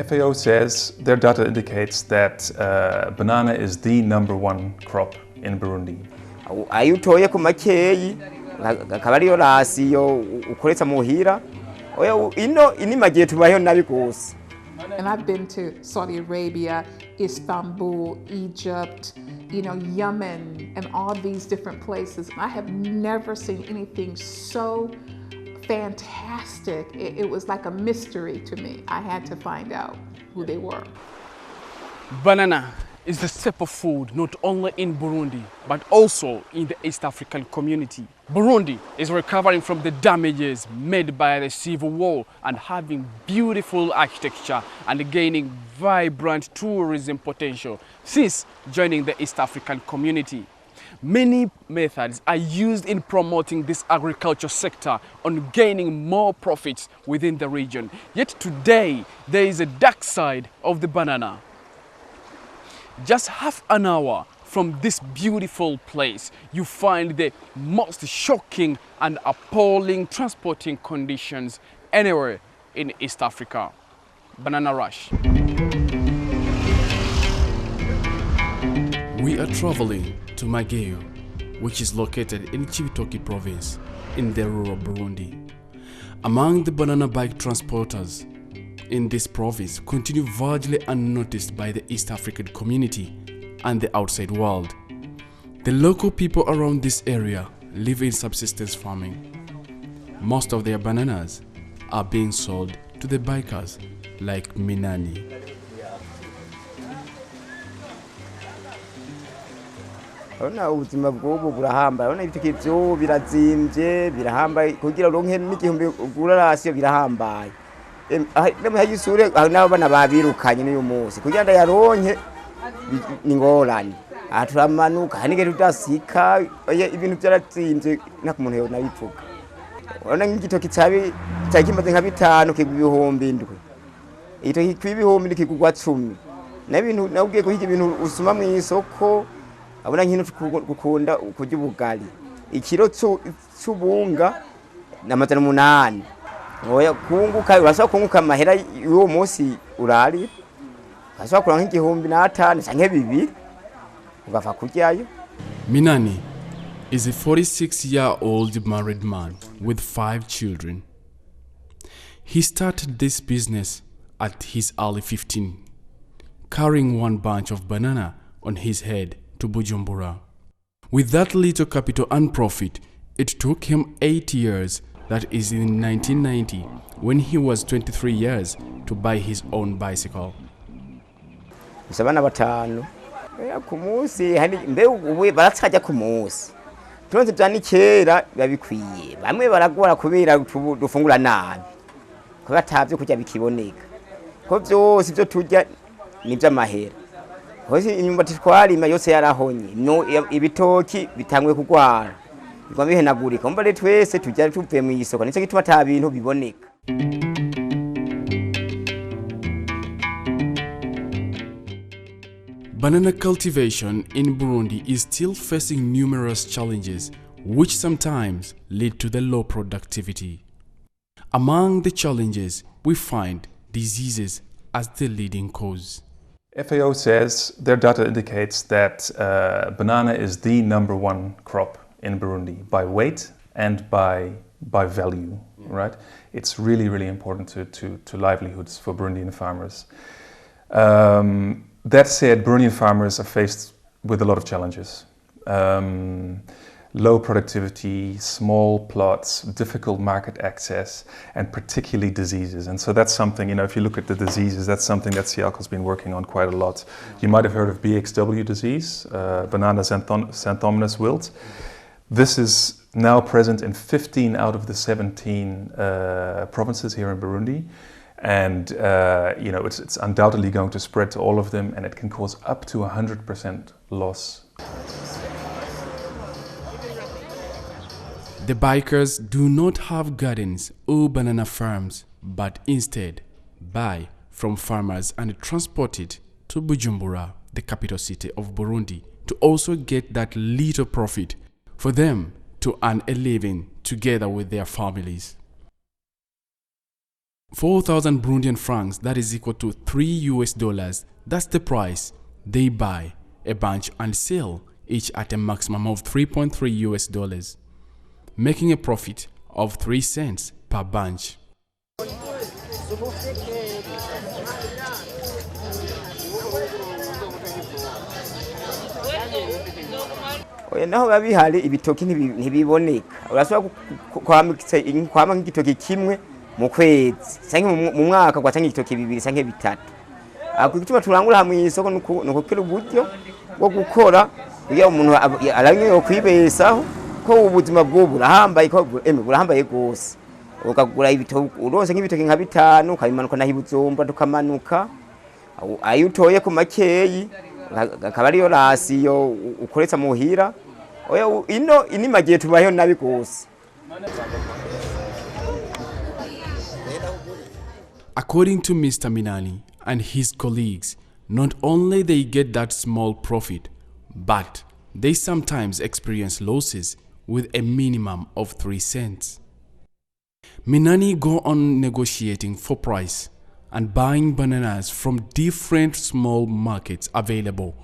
FAO says their data indicates that banana is the #1 crop in Burundi. Ayo utoye ku makeyi akaba ariyo rasiyo ukoretsa muhira oya ino inimagiye tubayeho nabi gose. And I've been to Saudi Arabia, Istanbul, Egypt, Yemen, and all these different places. I have never seen anything so fantastic. It was like a mystery to me. I had to find out who they were. Banana is the staple food not only in Burundi, but also in the East African community. Burundi is recovering from the damages made by the civil war and having beautiful architecture and gaining vibrant tourism potential since joining the East African community. Many methods are used in promoting this agriculture sector on gaining more profits within the region. Yet today, there is a dark side of the banana. Just half an hour from this beautiful place, you find the most shocking and appalling transporting conditions anywhere in East Africa. Banana Rush. We are traveling to Mageo, which is located in Cibitoke province in the rural Burundi. Among the banana bike transporters in this province continue virtually unnoticed by the East African community and the outside world. The local people around this area live in subsistence farming. Most of their bananas are being sold to the bikers like Minani. Ona ubuzima bw'ubu burahambaye, ona ibyo birazimvye birahambaye kugira uronke n'igihumbi ugura rasiyo birahambaye. Nemwe hayisure nabo bana babirukanye n'uyu munsi kugira ndayaronke ningorane. Aturamanuka hanige tudasika ibintu byaratsinze nakumuntu yo nabivuga. Ona ngigitoki cyabi cyakimaze nka 5 kigwa ibihumbi ndwe. Ito kwibihumbi ndikigwa 10. Nabintu nabwiye ko hiki ibintu usuma mu isoko abona nkino gukunda kujya ubugali. Ikiro cy'ubunga na 8. Oya kunguka urashaka kunguka amahera y'uwo munsi urari. Urashaka kuranga nk'igihumbi na 5 canke 2 ugafa kuryayo. Minani is a 46-year-old married man with 5 children. He started this business at his early 15, carrying one bunch of banana on his head to Bujumbura. With that little capital and profit, it took him 8 years, that is in 1990, when he was 23 years, to buy his own bicycle. Sabana batanu. Ku munsi hani mbe ubu baratsaja ku munsi. Turonse byani kera babikwiye. Bamwe baragora kubera dufungura nabi. Ko batavye kujya bikiboneka. Ko byose byo turya nibyo amahera. Hose inyumba titwarima yose yarahonye. No ibitoki bitangwe kugwara. Bigwa bihenagurika. Umva rero twese tujya tuvuye mu isoko. Nico gituma ta bintu biboneka. Banana cultivation in Burundi is still facing numerous challenges, which sometimes lead to the low productivity. Among the challenges, we find diseases as the leading cause. FAO says their data indicates that banana is the #1 crop in Burundi by weight and by value, right? It's really, really important to livelihoods for Burundian farmers. That said, Burundian farmers are faced with a lot of challenges. Low productivity, small plots, difficult market access, and particularly diseases. And so that's something, if you look at the diseases, that's something that Sialco's been working on quite a lot. You might have heard of BXW disease, banana xanthomonas wilt. This is now present in 15 out of the 17 provinces here in Burundi. And it's undoubtedly going to spread to all of them, and it can cause up to 100% loss. The bikers do not have gardens or banana farms, but instead buy from farmers and transport it to Bujumbura, the capital city of Burundi, to also get that little profit for them to earn a living together with their families. 4,000 Burundian francs, that is equal to $3. That's the price they buy a bunch and sell, each at a maximum of $3.3, making a profit of 3 cents per bunch. naho biba bihari ibitoki ntibiboneka urashobora kwama nk'igitoki kimwe mu kwezi cyangwa mu mwaka gwatanga igitoki bibiri cyangwa bitatu ako gituma turangura hamwe isoko nuko kiri uburyo bwo gukora kugira umuntu aranye yo kwibesaho ko ubuzima bwo burahambaye ko burahambaye gose ukagura ibitoki uronse nk'ibitoki nka bitanu ukabimanuka naho ibuzomba tukamanuka ayo utoye ku makeyi akaba ariyo rasiyo ukoretsa muhira oya ino inimagiye tubayeho nabi gose. According to Mr. Minani and his colleagues, not only they get that small profit, but they sometimes experience losses with a minimum of 3 cents. Minani go on negotiating for price and buying bananas from different small markets available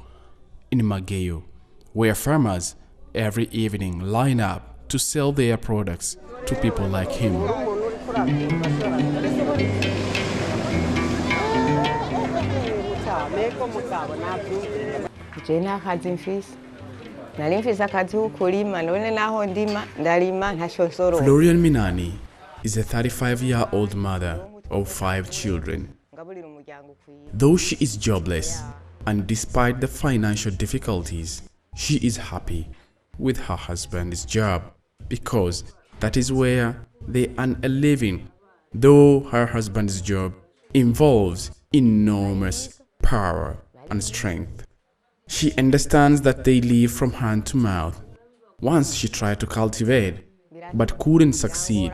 in Mageyo, where farmers every evening line up to sell their products to people like him. Florian Minani is a 35-year-old mother of 5 children. Though she is jobless, and despite the financial difficulties, she is happy with her husband's job because that is where they earn a living, though her husband's job involves enormous power and strength. She understands that they live from hand to mouth. Once she tried to cultivate, but couldn't succeed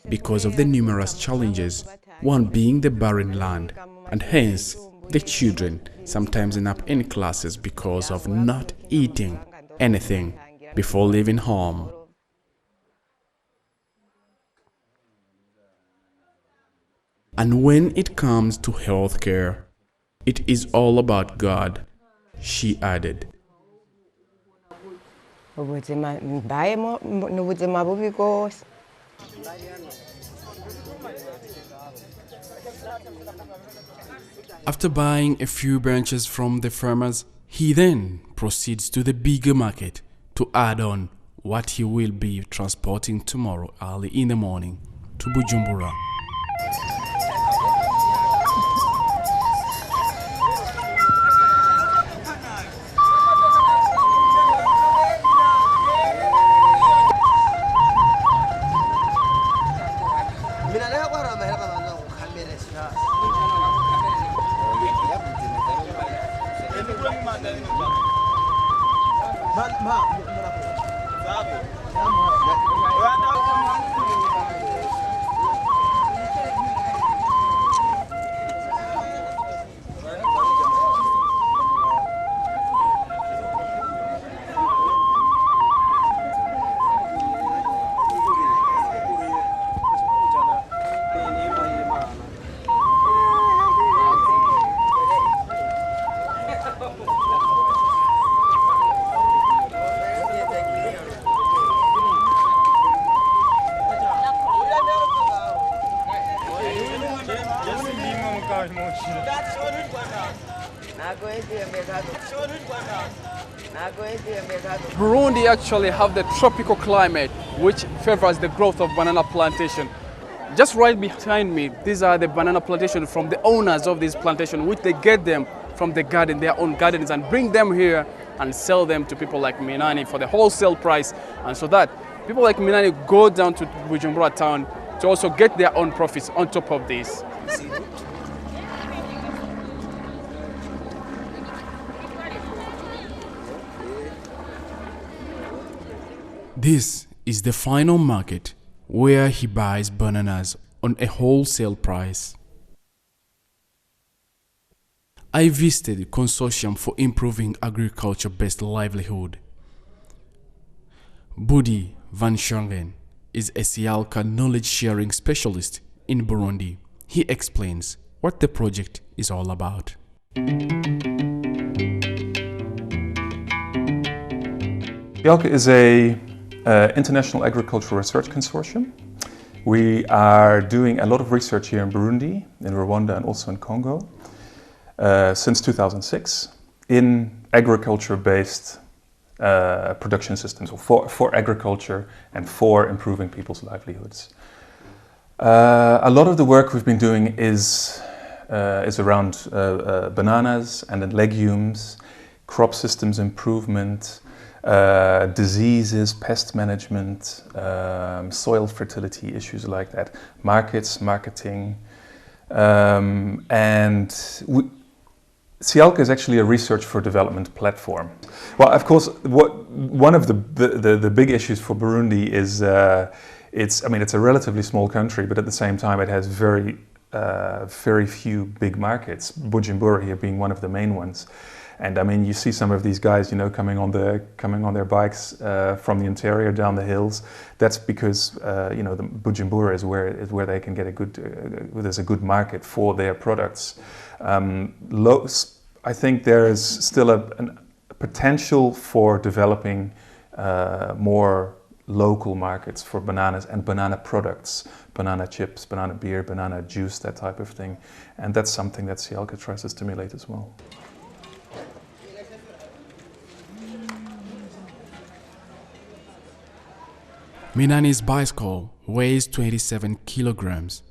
because of the numerous challenges, one being the barren land, and hence the children sometimes end up in classes because of not eating anything before leaving home. And when it comes to healthcare, it is all about God, she added. After buying a few branches from the farmers, he then proceeds to the bigger market to add on what he will be transporting tomorrow early in the morning to Bujumbura. Burundi actually have the tropical climate which favors the growth of banana plantation. Just right behind me, these are the banana plantation from the owners of this plantation, which they get them from the garden, their own gardens, and bring them here and sell them to people like Minani for the wholesale price. And so that people like Minani go down to Bujumbura town to also get their own profits on top of this. This is the final market where he buys bananas on a wholesale price. I visited the Consortium for Improving Agriculture-Based Livelihood. b.vanschagen is a Sialka knowledge-sharing specialist in Burundi he explains what the project is all about. IALCA is a international agricultural research consortium. We are doing a lot of research here in Burundi, in Rwanda, and also in Congo since 2006 in agriculture-based production systems, for agriculture and for improving people's livelihoods. A lot of the work we've been doing is around bananas and then legumes, crop systems improvement, diseases, pest management, soil fertility, issues like that, markets, marketing, and IALCA is actually a research for development platform. Well, of course, one of the big issues for Burundi is it's a relatively small country, but at the same time it has very few big markets. Bujumbura here being one of the main ones. And I mean, you see some of these guys, coming on their bikes from the interior down the hills. That's because the Bujumbura is where they can get there's a good market for their products. I think there is still a potential for developing more local markets for bananas and banana products, banana chips, banana beer, banana juice, that type of thing. And that's something that IALCA tries to stimulate as well. Minani's bicycle weighs 27 kilograms.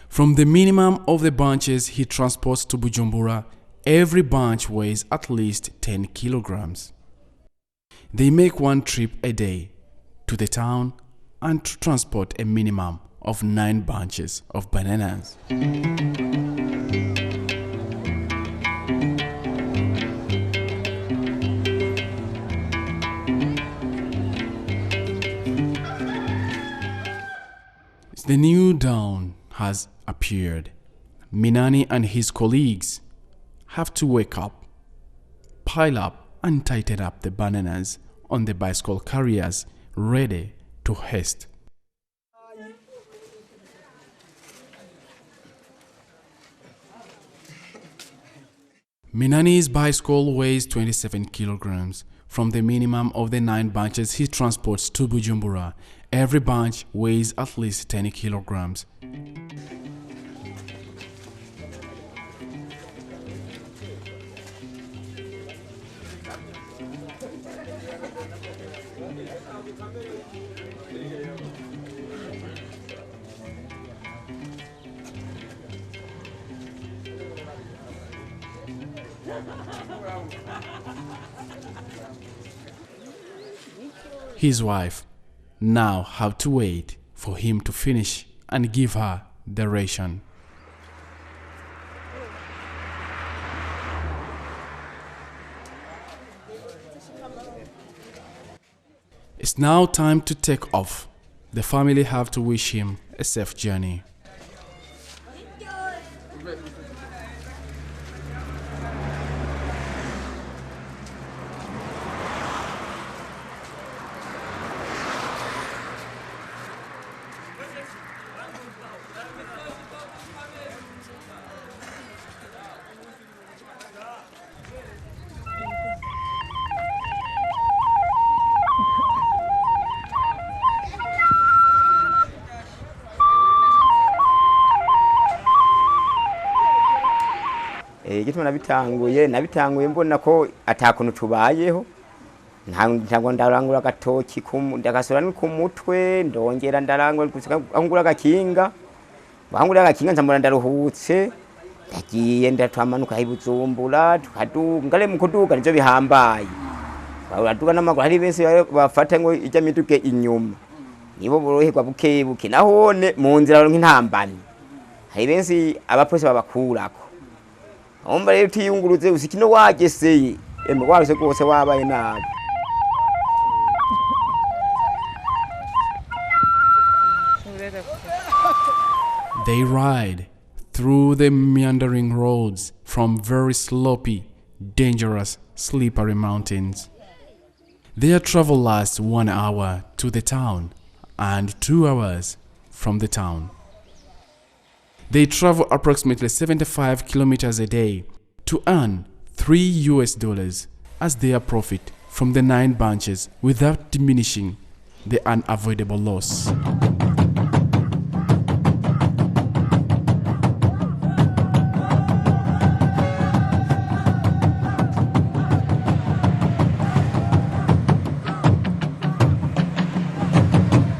From the minimum of the bunches he transports to Bujumbura, every bunch weighs at least 10 kilograms. They make one trip a day to the town and transport a minimum of 9 bunches of bananas. The new dawn has appeared. Minani and his colleagues have to wake up, pile up and tighten up the bananas on the bicycle carriers, ready to haste. Minani's bicycle weighs 27 kilograms. From the minimum of the 9 bunches he transports to Bujumbura, every bunch weighs at least 10 kilograms. His wife now have to wait for him to finish and give her the ration. It's now time to take off. The family have to wish him a safe journey. Igituma nabitanguye mbona ko atakuntu tubayeho, ntabwo ndarangura agatoki ndagasura ni ku mutwe, ndongera ndarangura agakinga, bangura agakinga nzamura ndaruhutse, ndagiye ndatwamanuka Bujumbura tukaduga, ngale mu kuduga nivyo bihambaye, baraduga n'amaguru, hari benshi bafata ngo ijya mituke inyuma, nibo boroherwa bukebuke, nahone mu nzira nk'intambani, hari benshi abapolisi babakurako. Omba rero tiyunguruze usikino wageseye waruse kose wabaye nabi. They ride through the meandering roads from very slopey, dangerous, slippery mountains. Their travel lasts 1 hour to the town and 2 hours from the town. They travel approximately 75 kilometers a day to earn $3 as their profit from the 9 bunches without diminishing the unavoidable loss.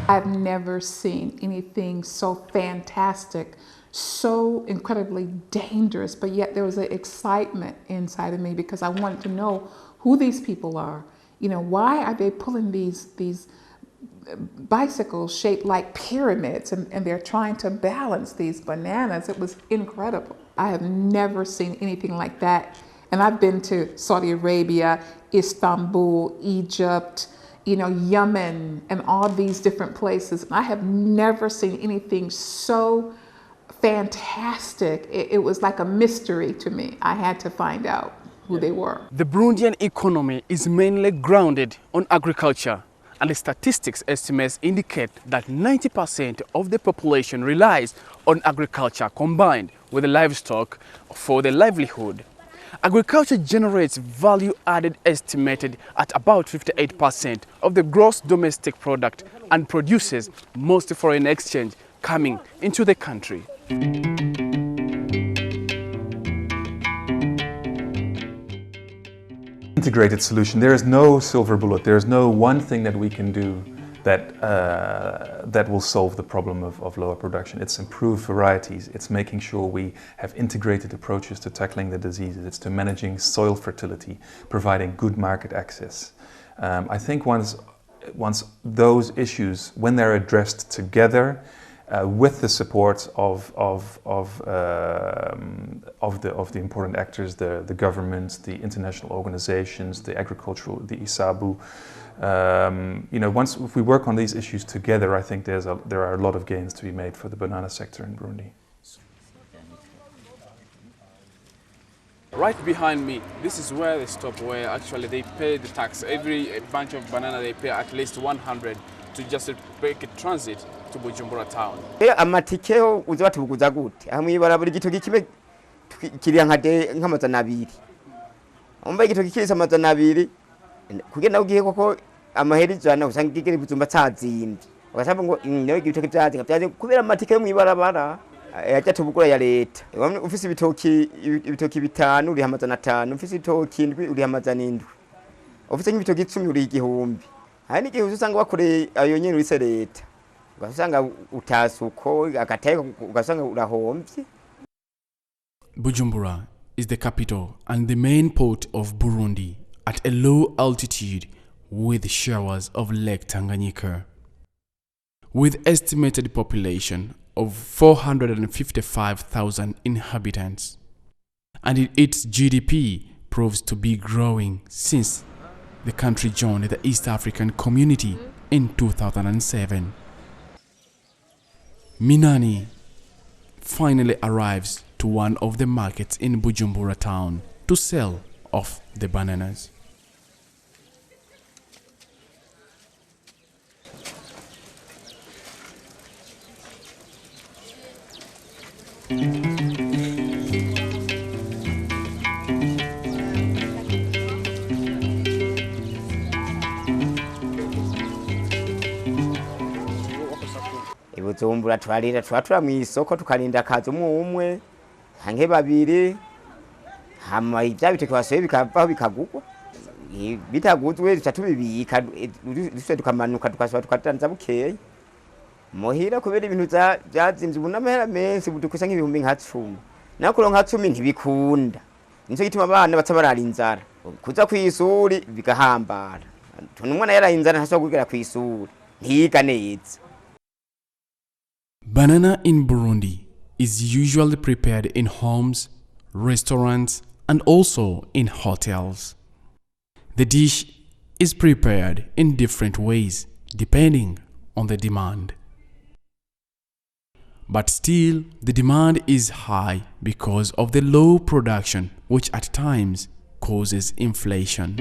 I've never seen anything so fantastic, so incredibly dangerous, but yet there was an excitement inside of me because I wanted to know who these people are. You know, why are they pulling these bicycles shaped like pyramids and they're trying to balance these bananas? It was incredible. I have never seen anything like that. And I've been to Saudi Arabia, Istanbul, Egypt, you know, Yemen, and all these different places. I have never seen anything so fantastic. It was like a mystery to me. I had to find out who they were. The Burundian economy is mainly grounded on agriculture, and the statistics estimates indicate that 90% of the population relies on agriculture combined with the livestock for their livelihood. Agriculture generates value added estimated at about 58% of the gross domestic product and produces most foreign exchange coming into the country. Integrated solution. There is no silver bullet. There is no one thing that we can do that will solve the problem of lower production. It's improved varieties. It's making sure we have integrated approaches to tackling the diseases. It's to managing soil fertility, providing good market access. I think once those issues, when they're addressed together, with the support of the important actors, the governments, the international organizations, the agricultural, the ISABU. You know, if we work on these issues together, I think there are a lot of gains to be made for the banana sector in Burundi. Right behind me, this is where they stop, where actually they pay the tax. Every bunch of banana they pay at least 100 to just make it transit to Bujumbura town. Amatike uzi batubuguza gute hamwe barabura igitoki kibe kiri nk'amazana abiri umva igitoki kiri amazana abiri kugenda ugiye koko amaheri jana usanga kigiri buzumba tsazimbye ugasaba ngo nawe igitoki byaje kubera amatike mu ibarabara yaje tubugura ya leta ufise ibitoki bitanu uri amazana 5 ufise ibitoki indwi uri amazana 7 ufise ibitoki 10 uri igihumbi hari n'igihe usanga bakoreye ayo nyene uri leta ugasanga utasuko agateka ugasanga urahombye. Bujumbura is the capital and the main port of Burundi at a low altitude with showers of Lake Tanganyika. With estimated population of 455,000 inhabitants, and its GDP proves to be growing since the country joined the East African Community in 2007. Minani finally arrives to one of the markets in Bujumbura town to sell off the bananas. Ibujumbura twatura mu isoko tukarinda kazo umwe hange babiri hama ibya biteke basoye bikavaho bikagugwa bitaguzwe tubibika duse tukamanuka tukasaba tukatanza bukeye muhira kubera ibintu byazimvye ubunamahera menshi budukusa nk'ibihumbi nka 10 nakuro nka 10 ntibikunda nico gituma abana batabarara inzara kuza kwisuri bigahambara tunumwana yara inzara ntaso kugera kwisuri ntiga neza. Banana in Burundi is usually prepared in homes, restaurants, and also in hotels. The dish is prepared in different ways depending on the demand. But still, the demand is high because of the low production, which at times causes inflation.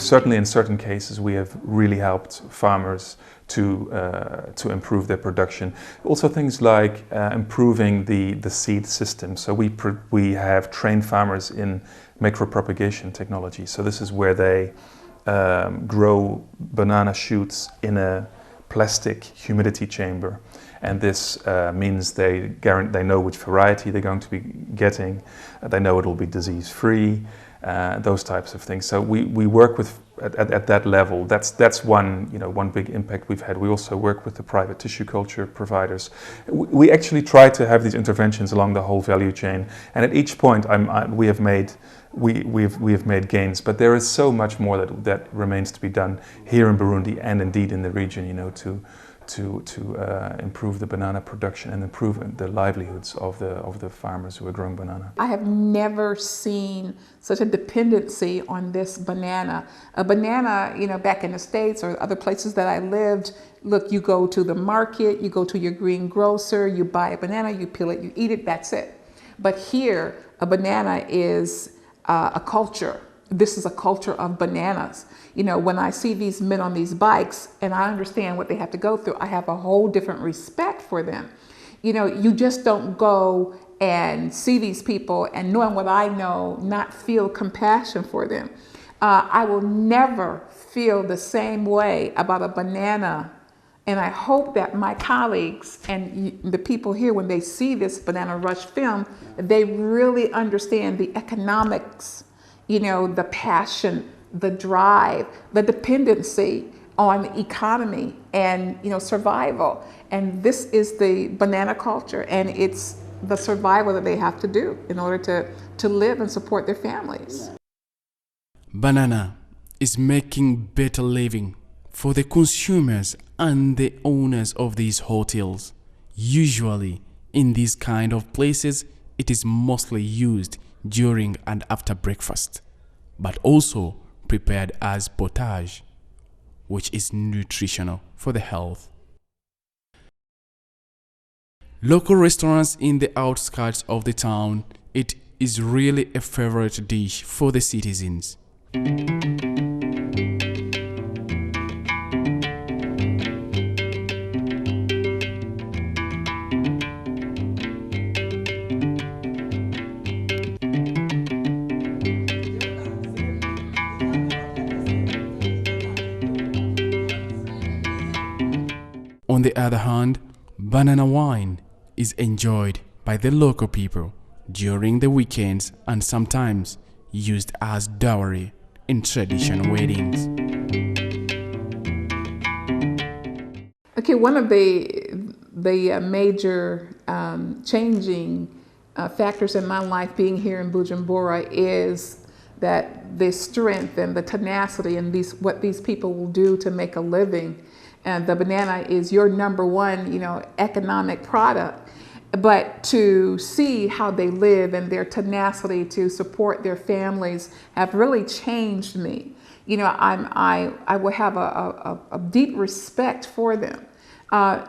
certainly in certain cases we have really helped farmers to improve their production. Also things like improving the seed system. So we have trained farmers in micropropagation technology. So this is where they grow banana shoots in a plastic humidity chamber, and this means they know which variety they're going to be getting. They know it'll be disease-free, those types of things. So we work with at that level. That's one big impact we've had. We also work with the private tissue culture providers. We actually try to have these interventions along the whole value chain, and at each point we have made gains, but there is so much more that remains to be done here in Burundi and indeed in the region, to improve the banana production and improve the livelihoods of the farmers who are growing banana. I have never seen such a dependency on this banana. A banana, back in the States or other places that I lived, look, you go to the market, you go to your greengrocer, you buy a banana, you peel it, you eat it, that's it. But here, a banana is a culture. This is a culture of bananas. When I see these men on these bikes and I understand what they have to go through, I have a whole different respect for them. You just don't go and see these people and, knowing what I know, not feel compassion for them. I will never feel the same way about a banana. And I hope that my colleagues and the people here, when they see this Banana Rush film, they really understand the economics, the passion, the drive, the dependency on the economy and survival. And this is the banana culture, and it's the survival that they have to do in order to live and support their families. Banana is making better living for the consumers and the owners of these hotels. Usually in these kind of places, it is mostly used during and after breakfast, but also prepared as potage, which is nutritional for the health. Local restaurants in the outskirts of the town, it is really a favorite dish for the citizens. On the other hand, banana wine is enjoyed by the local people during the weekends and sometimes used as dowry in traditional weddings. Okay, one of the major changing factors in my life being here in Bujumbura is that the strength and the tenacity and what these people will do to make a living. And the banana is your number one, economic product. But to see how they live and their tenacity to support their families have really changed me. I will have a deep respect for them.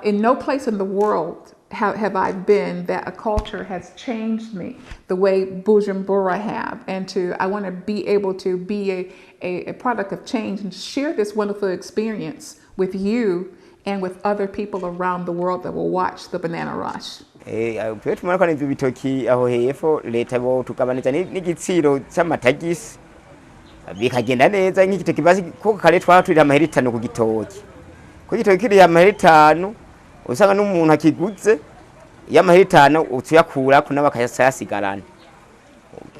In no place in the world have I been that a culture has changed me the way Bujumbura have. And I want to be able to be a product of change and share this wonderful experience with you and with other people around the world that will watch the Banana Rush. Tumara kwa n'ibyo bitoki aho hepfo leta bo tugabanije n'igitsiro cy'amatagisi bikagenda neza nk'igitoki basi ko kare twatwira amahera 5 ku gitoki. Ko gitoki kiri amahera 5 usanga n'umuntu akiguze y'amahera 5 utuyakura ko n'abakayasigarana.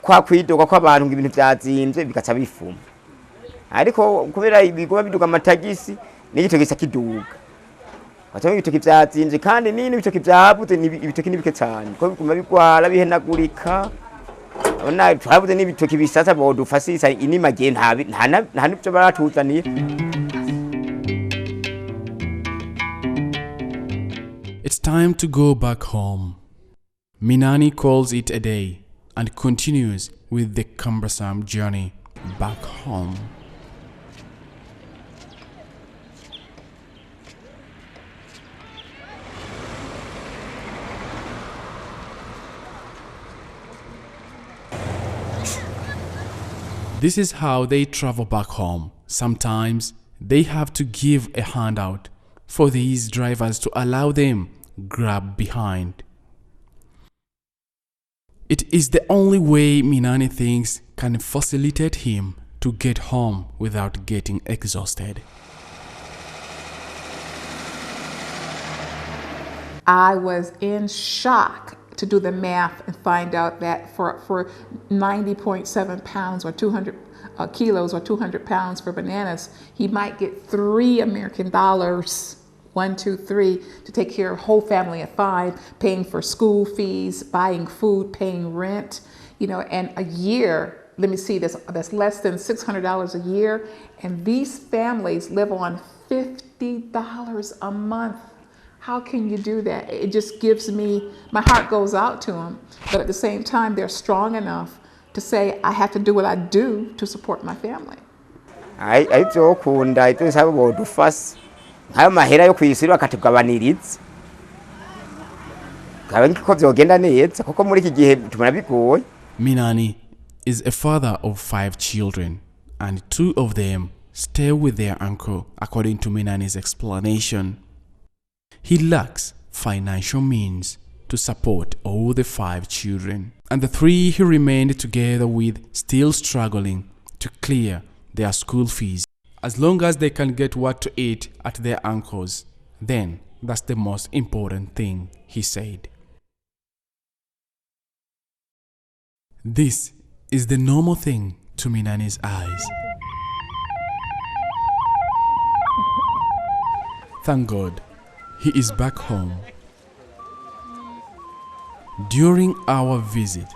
Kwa kwidoga kw'abantu ngo ibintu byazinze bikaca bifuma. Ariko kubera ibigo biduga amatagisi n'igitoki kiduga. Watanga ibitoki byazinze kandi n'ibitoki byabuze n'ibitoki nibike cyane ko biguma bigwara bihenagurika. Abona twabuze n'ibitoki bisasa bodufasisa inima je nta nibyo baratuzaniye. It's time to go back home. Minani calls it a day and continues with the cumbersome journey back home. This is how they travel back home, Sometimes they have to give a handout for these drivers to allow them grab behind. It is the only way Minani thinks can facilitate him to get home without getting exhausted. I was in shock to do the math and find out that for 90.7 pounds or 200 kilos or 200 pounds for bananas, he might get $3 American, 1, 2, 3, to take care of a whole family of 5, paying for school fees, buying food, paying rent, and a year, let me see, that's less than $600 a year. And these families live on $50 a month. How can you do that? It just gives me, my heart goes out to them. But at the same time, they're strong enough to say, I have to do what I do to support my family. Aizokunda itsaba bodufas. Hayo mahera yo kwisira akatugabaniriza. Kandi ko byogenda neza kuko muri iki gihe tumana bigoye. Minani is a father of 5 children, and 2 of them stay with their uncle, according to Minani's explanation. He lacks financial means to support all the 5 children, and the 3 he remained together with still struggling to clear their school fees. As long as they can get what to eat at their uncle's, then that's the most important thing, he said. This is the normal thing to Minani's eyes. Thank God, he is back home. During our visit,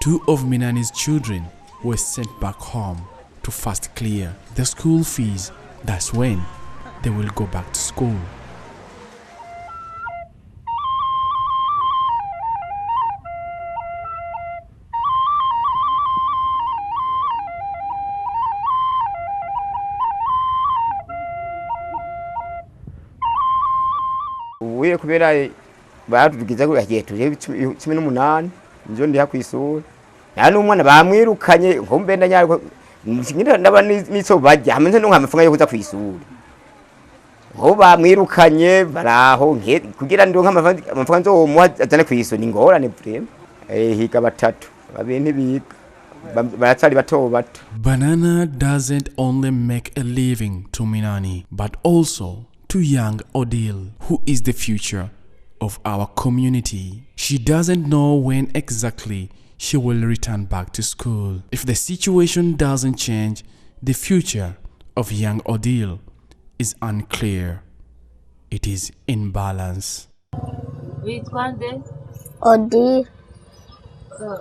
2 of Minani's children were sent back home to first clear the school fees. That's when they will go back to school. Uwe kubera badugiza ko yagiye tuje 18 njo ndi hakwisura. Nani umwana bamwirukanye nkombe ndanyariko ngira ndaba niso bajya hamwe no nkamafunga yo kuza kwisura. Ho bamwirukanye baraho kugira ndo nkamafunga nzo mu azane kwisura ingorane prem. Higa 3 babene biga baratsali bato. Banana doesn't only make a living to Minani, but also to young Odile, who is the future of our community. She doesn't know when exactly she will return back to school. If the situation doesn't change, the future of young Odile is unclear. It is in balance. Witwande? Odile.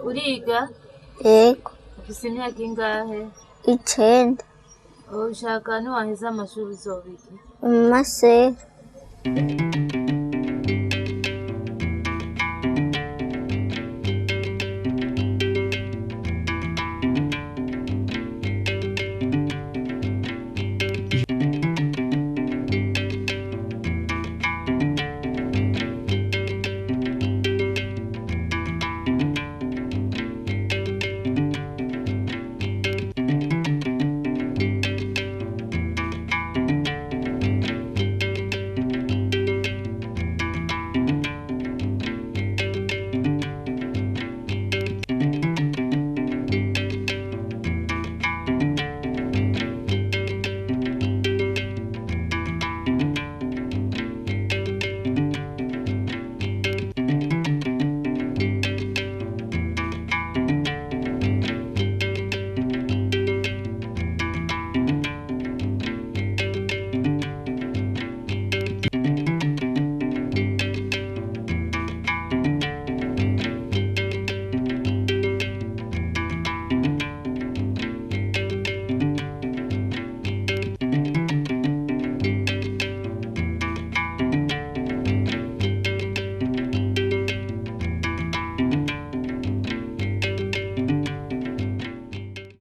Uriga? Yego. Ufise imyaka ingahe? 9. Ushaka niwaheza amashuri uzobiki? Mase.